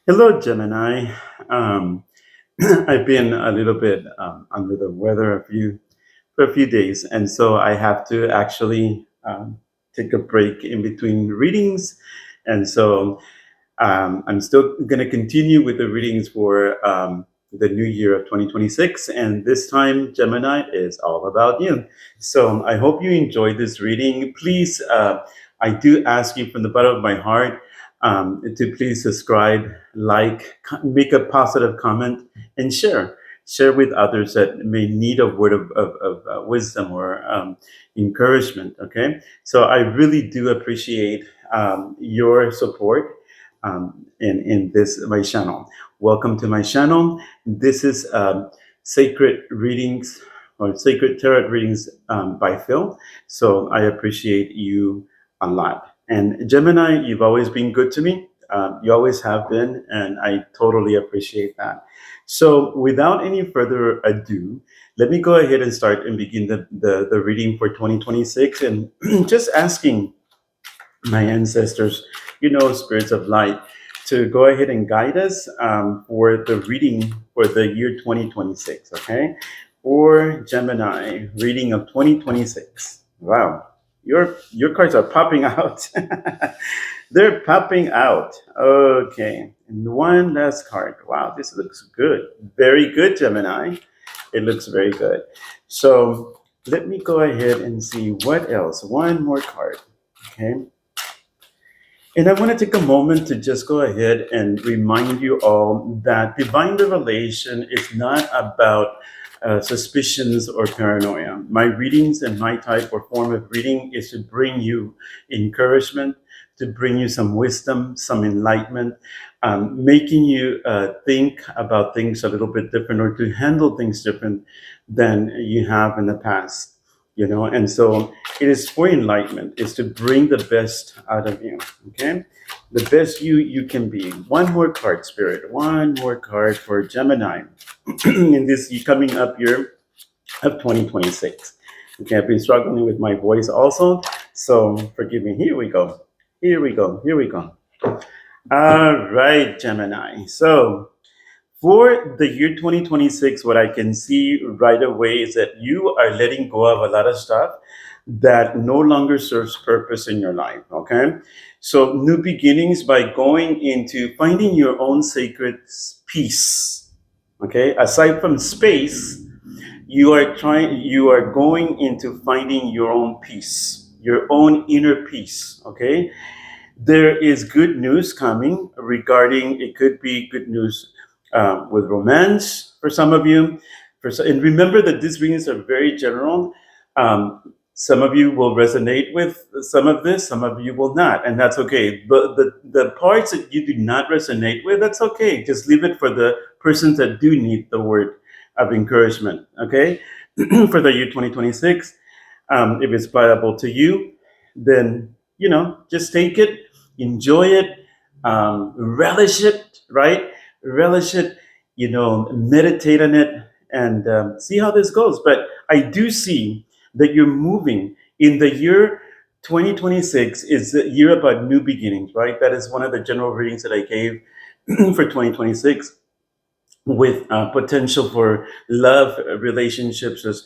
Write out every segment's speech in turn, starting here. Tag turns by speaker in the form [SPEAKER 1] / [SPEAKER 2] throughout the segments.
[SPEAKER 1] Hello, Gemini. Um, I've been a little bit under the weather for a few days, and so I have to actually take a break in between readings. And so I'm still going to continue with the readings for the new year of 2026. And this time, Gemini is all about you. So I hope you enjoyed this reading. Please, I do ask you from the bottom of my heart to please subscribe, like, make a positive comment, and share. Share with others that may need a word of wisdom or encouragement. Okay. So I really do appreciate your support in this my channel. Welcome to my channel. This is Sacred Readings or Sacred Tarot Readings by Phil. So I appreciate you a lot. And Gemini, you've always been good to me. You always have been, and I totally appreciate that. So without any further ado, let me go ahead and start and begin the reading for 2026 and just asking my ancestors, spirits of light, to go ahead and guide us for the reading for the year 2026, okay? For Gemini, reading of 2026. Wow, your cards are popping out. They're popping out. Okay, and one last card. Wow, this looks good. Very good, Gemini. It looks very good. So let me go ahead and see what else. One more card. Okay. And I want to take a moment to just go ahead and remind you all that divine revelation is not about suspicions or paranoia. My readings and my type or form of reading is to bring you encouragement, to bring you some wisdom, some enlightenment, making you think about things a little bit different or to handle things different than you have in the past. And so it is for enlightenment, is to bring the best out of you. Okay, the best you can be. One more card, Spirit. One more card for Gemini in this coming up year of 2026. Okay, I've been struggling with my voice also, so forgive me. Here we go. Here we go. Here we go. All right, Gemini. So for the year 2026, what I can see right away is that you are letting go of a lot of stuff that no longer serves purpose in your life. Okay. So, new beginnings by going into finding your own sacred peace. Okay. Aside from space, you are going into finding your own peace, your own inner peace. Okay. There is good news coming regarding, it could be good news with romance for some of you. And remember that these readings are very general. Some of you will resonate with some of this, some of you will not, and that's okay. But the parts that you do not resonate with, that's okay. Just leave it for the persons that do need the word of encouragement, okay? For the year 2026. If it's viable to you, then, just take it, enjoy it, relish it, right? Relish it, meditate on it, and see how this goes. But I do see that you're moving in the year 2026 is the year about new beginnings, right? That is one of the general readings that I gave for 2026 with potential for love relationships, as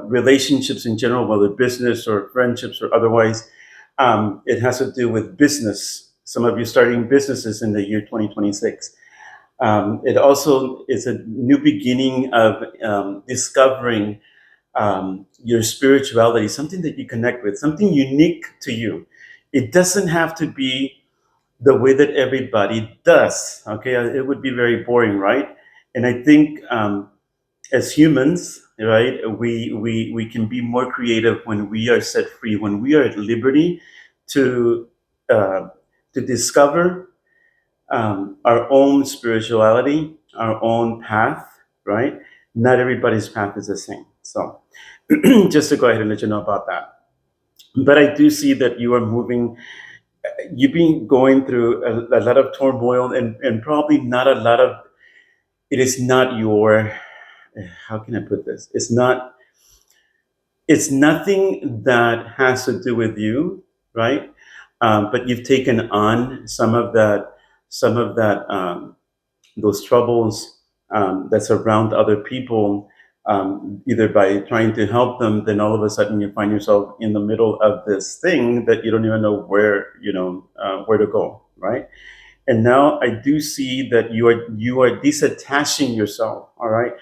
[SPEAKER 1] relationships in general, whether business or friendships or otherwise. It has to do with business. Some of you starting businesses in the year 2026. It also is a new beginning of discovering your spirituality, something that you connect with, something unique to you. It doesn't have to be the way that everybody does. Okay, it would be very boring, right? And I think as humans, right, we can be more creative when we are set free, when we are at liberty to uh, to discover our own spirituality, our own path, right? Not everybody's path is the same. So, just to go ahead and let you know about that. But I do see that you are moving. You've been going through a lot of turmoil and probably not a lot of. It is not your. How can I put this? It's nothing that has to do with you, right? But you've taken on some of that some of that, those troubles that surround other people, either by trying to help them, then all of a sudden you find yourself in the middle of this thing that you don't even know where to go, right? And now I do see that you are disattaching yourself, all right,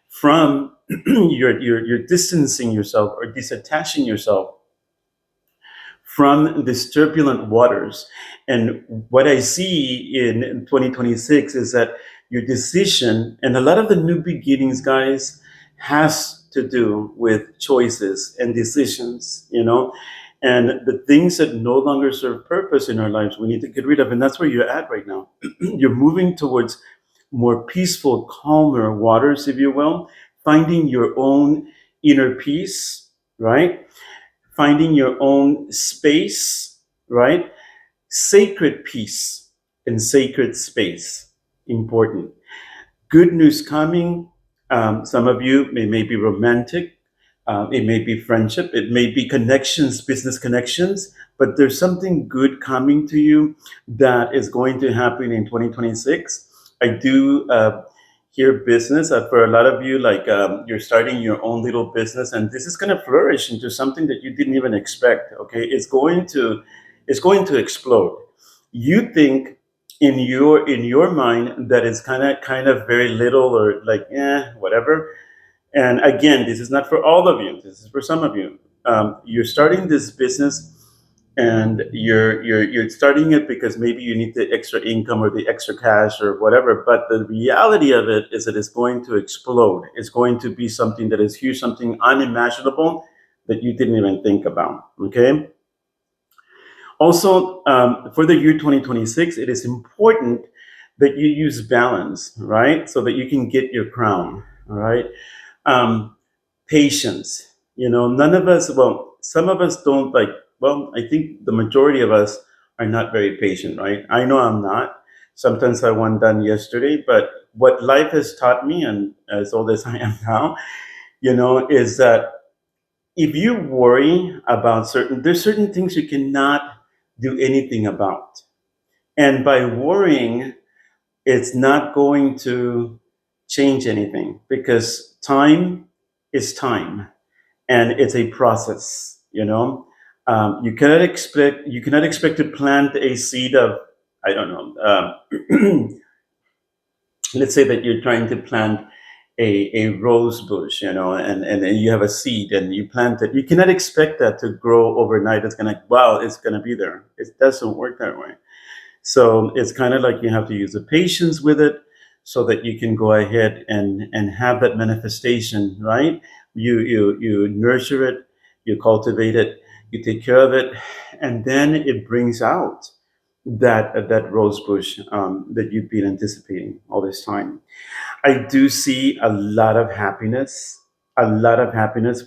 [SPEAKER 1] from you're distancing yourself or disattaching yourself from these turbulent waters. And what I see in 2026 is that your decision, and a lot of the new beginnings, guys, has to do with choices and decisions, and the things that no longer serve purpose in our lives, we need to get rid of. And that's where you're at right now. You're moving towards more peaceful, calmer waters, if you will, finding your own inner peace, right? Finding your own space, right? Sacred peace and sacred space, important. Good news coming. Some of you may be romantic. It may be friendship. It may be connections, business connections. But there's something good coming to you that is going to happen in 2026. I do hear business for a lot of you, like you're starting your own little business, and this is going to flourish into something that you didn't even expect. Okay, it's going to explode. You think in your mind that it's kind of very little, or like whatever. And again, this is not for all of you. This is for some of you. You're starting this business, and you're starting it because maybe you need the extra income or the extra cash or whatever. But the reality of it is that it's going to explode. It's going to be something that is huge, something unimaginable that you didn't even think about. Okay. Also, for the year 2026, it is important that you use balance, right? So that you can get your crown, all right? Um, Patience. None of us, well, some of us don't like, well, I think the majority of us are not very patient, right? I know I'm not. Sometimes I want done yesterday, but what life has taught me, and as old as I am now, is that if you worry about there's certain things you cannot do anything about. And by worrying, it's not going to change anything, because time is time, and it's a process. You cannot expect to plant a seed of, I don't know, let's say that you're trying to plant a rose bush, and you have a seed and you plant it. You cannot expect that to grow overnight. It's gonna be there. It doesn't work that way. So it's kind of like you have to use the patience with it, so that you can go ahead and have that manifestation, right? You nurture it, you cultivate it, you take care of it, and then it brings out that rose bush that you've been anticipating all this time. I do see a lot of happiness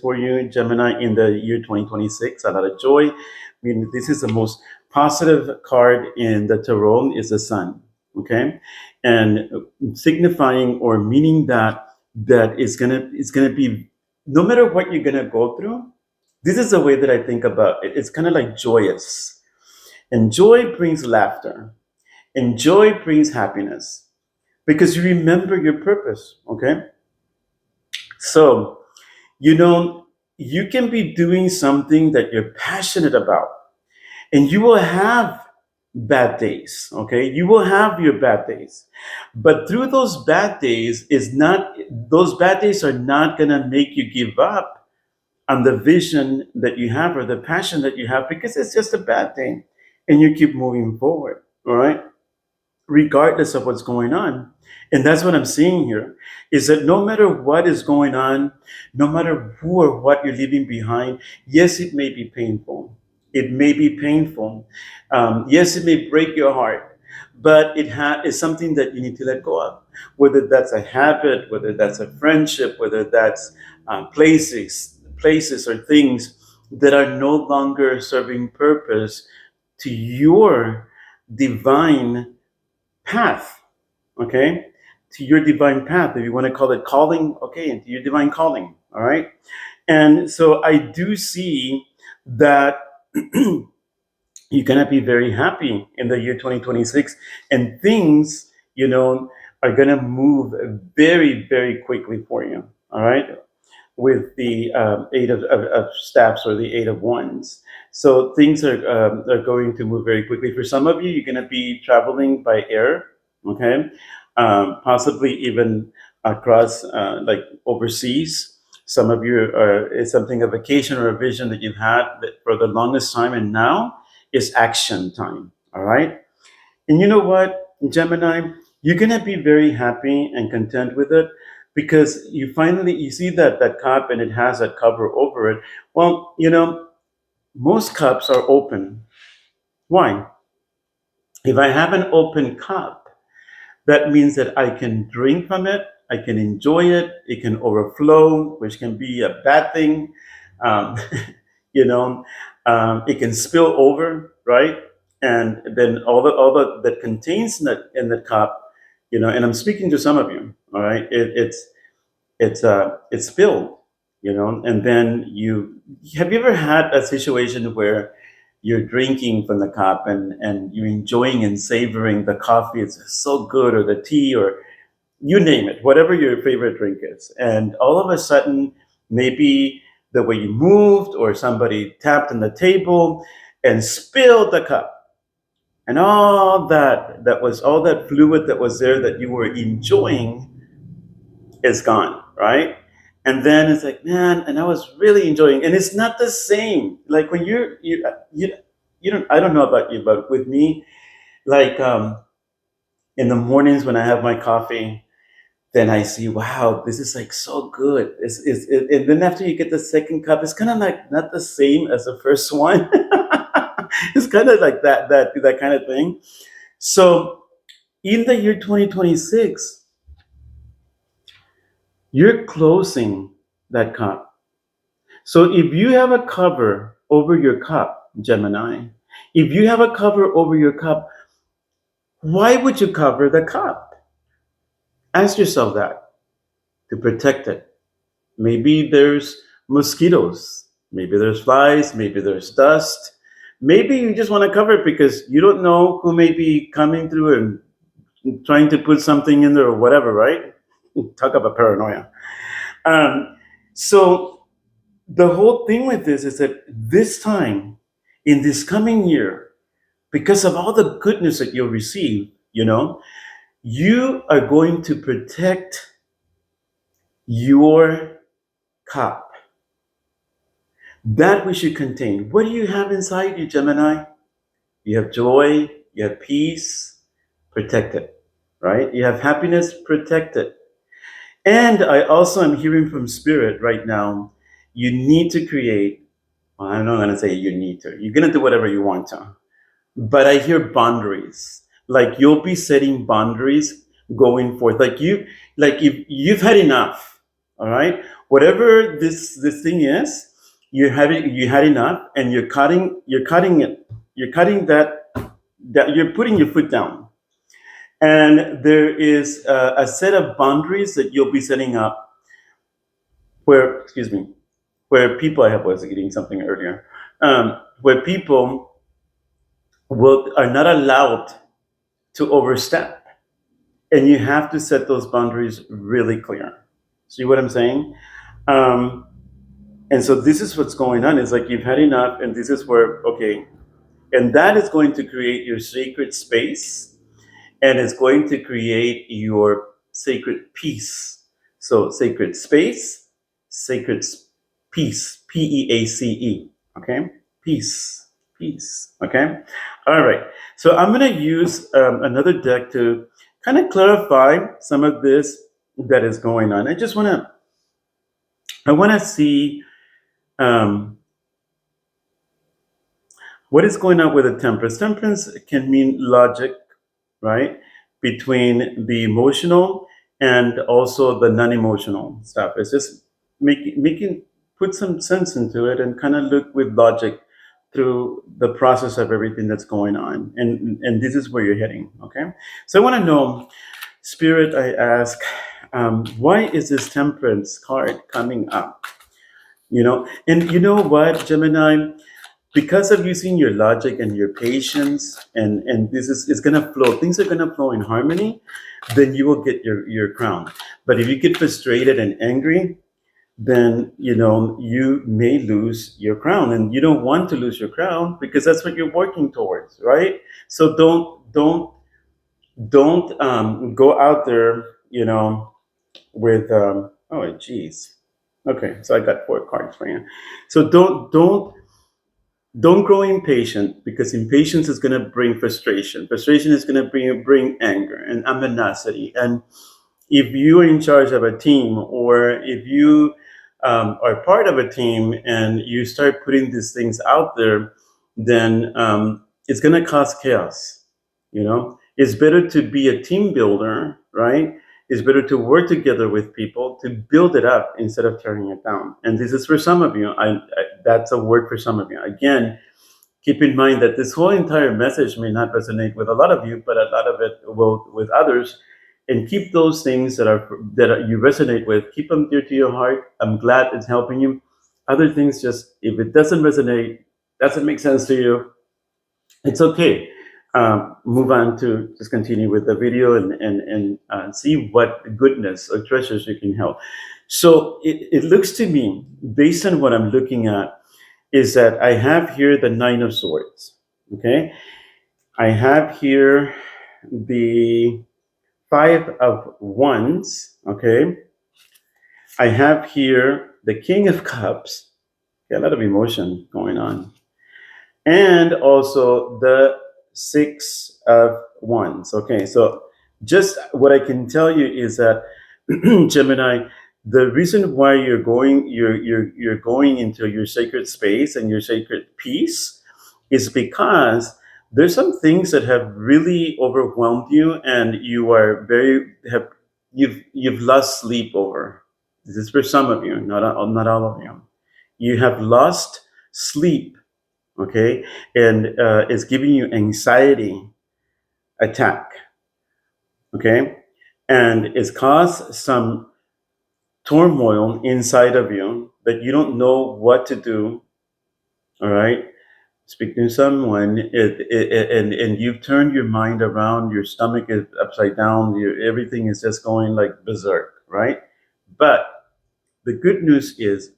[SPEAKER 1] for you, Gemini, in the year 2026, a lot of joy. I mean, this is the most positive card in the tarot, is the sun, okay? And signifying or meaning that it's gonna be, no matter what you're gonna go through, this is the way that I think about it. It's kind of like joyous. And joy brings laughter. And joy brings happiness, because you remember your purpose, okay? So, you know, you can be doing something that you're passionate about, and you will have bad days, okay? You will have your bad days. But through those bad days are not going to make you give up on the vision that you have or the passion that you have, because it's just a bad thing, and you keep moving forward, all right? Regardless of what's going on. And that's what I'm seeing here, is that no matter what is going on, no matter who or what you're leaving behind, yes, it may be painful. It may be painful. Yes, it may break your heart, but it's something that you need to let go of. Whether that's a habit, whether that's a friendship, whether that's places or things that are no longer serving purpose to your divine path, okay? To your divine path, if you want to call it calling, okay, to your divine calling, all right? And so I do see that you're going to be very happy in the year 2026, and things, are going to move very, very quickly for you. All right, with the eight of staffs or the eight of wands. So things are going to move very quickly. For some of you, you're going to be traveling by air, okay? Possibly even across, like overseas. Some of you it's something, a vacation or a vision that you've had that for the longest time, and now is action time, all right? And you know what, Gemini, you're gonna be very happy and content with it because you see that cup and it has that cover over it. Well, most cups are open. Why? If I have an open cup, that means that I can drink from it, I can enjoy it, it can overflow, which can be a bad thing. Um, you know, it can spill over, right? And then all that contains in the cup, and I'm speaking to some of you, all right? It's spilled, and then have you ever had a situation where you're drinking from the cup and you're enjoying and savoring the coffee, it's so good, or the tea, or you name it, whatever your favorite drink is, and all of a sudden, maybe the way you moved or somebody tapped on the table and spilled the cup, and all that fluid that was there that you were enjoying is gone, right? And then it's like, man, and I was really enjoying, and it's not the same. Like when you don't, I don't know about you, but with me, like in the mornings when I have my coffee, then I see, wow, this is like so good. And then after you get the second cup, it's kind of like not the same as the first one. It's kind of like that kind of thing. So in the year 2026, you're closing that cup. So if you have a cover over your cup, Gemini, if you have a cover over your cup, why would you cover the cup? Ask yourself that, to protect it. Maybe there's mosquitoes, maybe there's flies, maybe there's dust. Maybe you just want to cover it because you don't know who may be coming through and trying to put something in there or whatever, right? Talk about paranoia. Um, so the whole thing with this is that this time, in this coming year, because of all the goodness that you'll receive, you are going to protect your cup, that which you contain. What do you have inside you, Gemini? You have joy, you have peace, protect it, right? You have happiness, protect it. And I also am hearing from Spirit right now, you need to create, well, I'm not going to say you need to, you're going to do whatever you want to. But I hear boundaries. Like you'll be setting boundaries going forth. Like if you've had enough, all right? Whatever this thing is, you had enough, and you're cutting it. You're cutting that you're putting your foot down. And there is a set of boundaries that you'll be setting up where, excuse me, where people, I was eating something earlier, where people are not allowed to overstep, and you have to set those boundaries really clear. See what I'm saying? Um, and so this is what's going on. It's like you've had enough, and this is where, okay, and that is going to create your sacred space, and it's going to create your sacred peace. So sacred space, sacred peace, Peace. Okay, peace, peace. Okay, all right. So I'm going to use another deck to kind of clarify some of this that is going on. I want to see um, what is going on with the temperance. Temperance can mean logic, right? Between the emotional and also the non-emotional stuff. It's just making put some sense into it and kind of look with logic through the process of everything that's going on. And this is where you're heading. Okay. So I want to know, Spirit, I ask, why is this temperance card coming up? And you know what, Gemini? because of using your logic and your patience, and this is it's gonna flow. Things are gonna flow in harmony. Then you will get your crown. But if you get frustrated and angry, then you may lose your crown, and you don't want to lose your crown because that's what you're working towards, right? So don't go out there, with oh geez. Okay, so I got 4 cards for you. So don't grow impatient, because impatience is going to bring frustration. Frustration is going to bring anger and animosity. And if you are in charge of a team, or if you are part of a team and you start putting these things out there, then it's going to cause chaos. It's better to be a team builder, right? It's better to work together with people to build it up instead of tearing it down. And this is for some of you. That's a word for some of you. Again, keep in mind that this whole entire message may not resonate with a lot of you, but a lot of it will with others. And keep those things you resonate with, keep them dear to your heart. I'm glad it's helping you. Other things, just if it doesn't resonate, doesn't make sense to you, it's okay. Move on to just continue with the video, and see what goodness or treasures you can help. So it looks to me, based on what I'm looking at, is that I have here the Nine of Swords. Okay, I have here the Five of Wands. Okay, I have here the King of Cups. Okay, a lot of emotion going on, and also the Six of Wands. Okay, so just what I can tell you is that Gemini, the reason why you're going into your sacred space and your sacred peace is because there's some things that have really overwhelmed you, and you are very have you've lost sleep over. This is for some of you, not all of you. You have lost sleep, okay, and it's giving you anxiety attack, okay, and it's caused some turmoil inside of you that you don't know what to do. All right, speak to someone, and you've turned your mind around. Your stomach is upside down. Everything is just going like berserk, right? But the good news is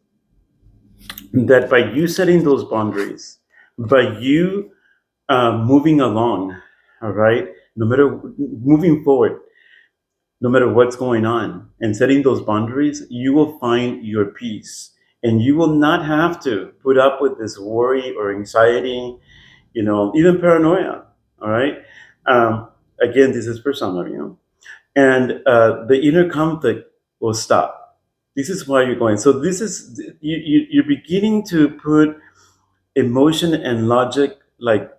[SPEAKER 1] that by you setting those boundaries, by you moving along, all right, no matter moving forward, no matter what's going on, and setting those boundaries, you will find your peace. And you will not have to put up with this worry or anxiety, even paranoia. All right. Um, Again, this is for some of you. And the inner conflict will stop. This is why you're going. So this is you're beginning to put emotion and logic, like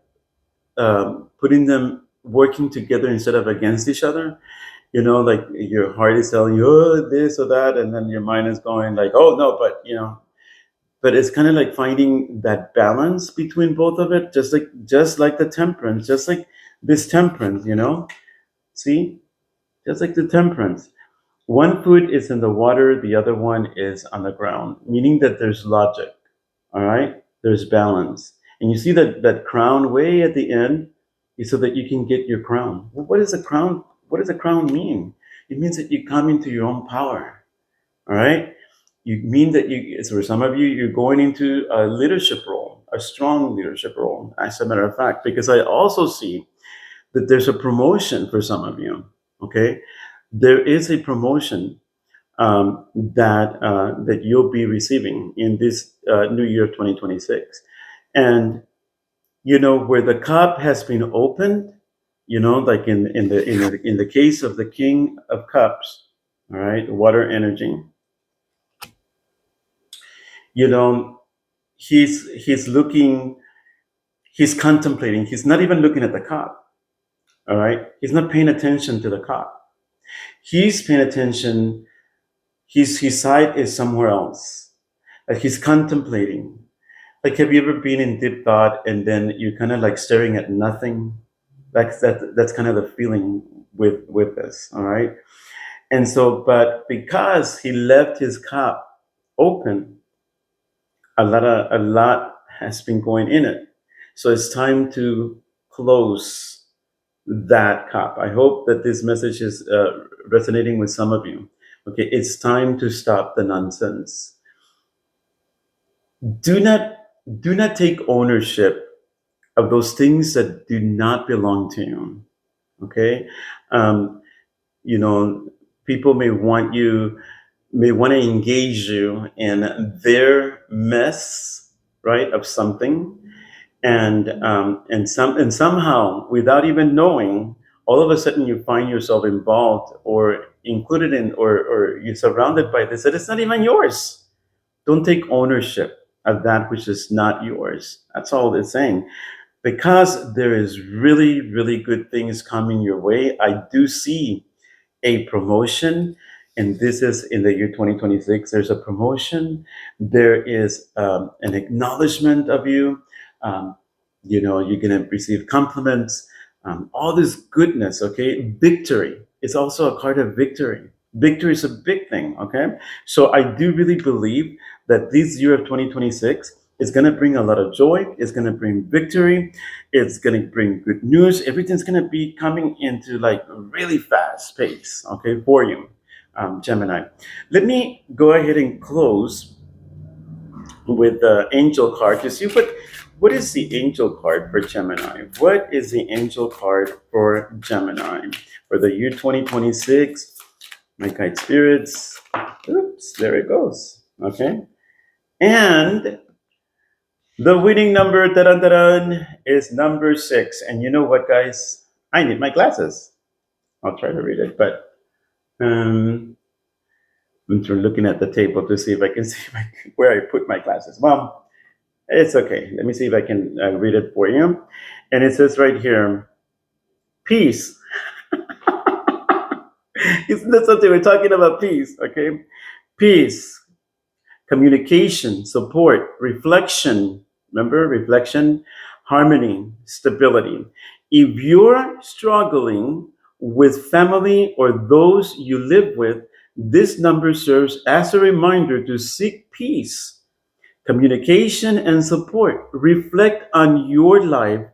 [SPEAKER 1] putting them working together instead of against each other. Like your heart is telling you, oh, this or that, and then your mind is going like, oh no, but it's kind of like finding that balance between both of it, just like the temperance, just like this temperance, see, just like the temperance. One foot is in the water, the other one is on the ground, meaning that there's logic. All right, there's balance, and you see that crown way at the end is so that you can get your crown. Well, what is a crown? What does a crown mean? It means that you come into your own power. All right, you mean that so for some of you, you're going into a leadership role, a strong leadership role. As a matter of fact, because I also see that there's a promotion for some of you. Okay, there is a promotion that you'll be receiving in this new year of 2026. And where the cup has been opened, like in the case of the King of Cups, all right, water energy, you know he's looking, he's contemplating, he's not even looking at the cup. All right, he's not paying attention to the cup. He's paying attention, his sight is somewhere else. Like he's contemplating. Like, have you ever been in deep thought and then you're kind of like staring at nothing? That's kind of the feeling with this, all right? And so, but because he left his cup open, a lot has been going in it. So it's time to close that cup. I hope that this message is resonating with some of you. Okay, it's time to stop the nonsense. Do not do not take ownership of those things that do not belong to you. Okay, um, you know, people may want to engage you in their mess, right, of something, and somehow, without even knowing, all of a sudden you find yourself involved or included in, or you're surrounded by this that it's not even yours. Don't take ownership of that which is not yours. That's all it's saying. Because there is really, really good things coming your way. I do see a promotion, and this is in the year 2026. There's a promotion. There is an acknowledgement of you. Um, you're going to receive compliments. All this goodness. Okay, victory. It's also a card of victory. Victory is a big thing. Okay, so I do really believe that this year of 2026 is going to bring a lot of joy. It's going to bring victory. It's going to bring good news. Everything's going to be coming into like a really fast pace, okay, for you, Gemini. Let me go ahead and close with the angel card to see what is the angel card for Gemini. What is the angel card for Gemini for the year 2026? My guide spirits. Oops, there it goes. Okay, and the winning number, is number 6. And you know what, guys? I need my glasses. I'll try to read it, but um, I'm looking at the table to see if I can see where I put my glasses. Well, it's okay. Let me see if I can read it for you. And it says right here, peace. Isn't that something we're talking about? Peace, okay? Peace, communication, support, reflection. Remember, reflection, harmony, stability. If you're struggling with family or those you live with, this number serves as a reminder to seek peace, communication, and support. Reflect on your life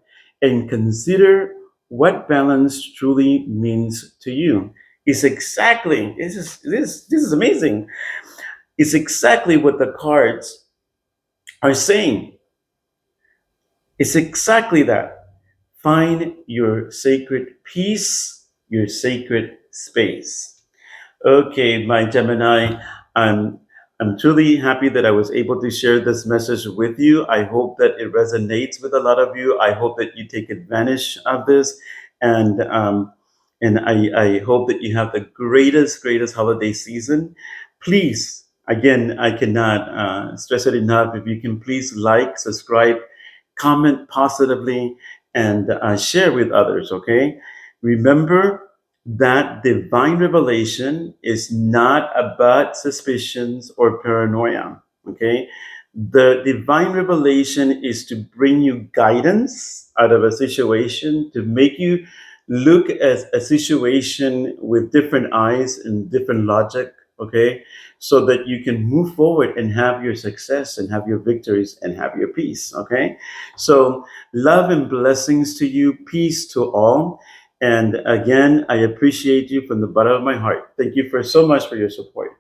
[SPEAKER 1] and consider what balance truly means to you. It's exactly this is amazing. It's exactly what the cards are saying. It's exactly that. Find your sacred peace, your sacred space. Okay, my Gemini, I'm I'm truly happy that I was able to share this message with you. I hope that it resonates with a lot of you. I hope that you take advantage of this, and I hope that you have the greatest holiday season. Please, again, I cannot stress it enough. If you can please like, subscribe, comment positively, and share with others, okay? Remember that divine revelation is not about suspicions or paranoia, okay? The divine revelation is to bring you guidance out of a situation, to make you look at a situation with different eyes and different logic, okay? So that you can move forward and have your success and have your victories and have your peace, okay? So, love and blessings to you, peace to all. And again, I appreciate you from the bottom of my heart. Thank you for so much for your support.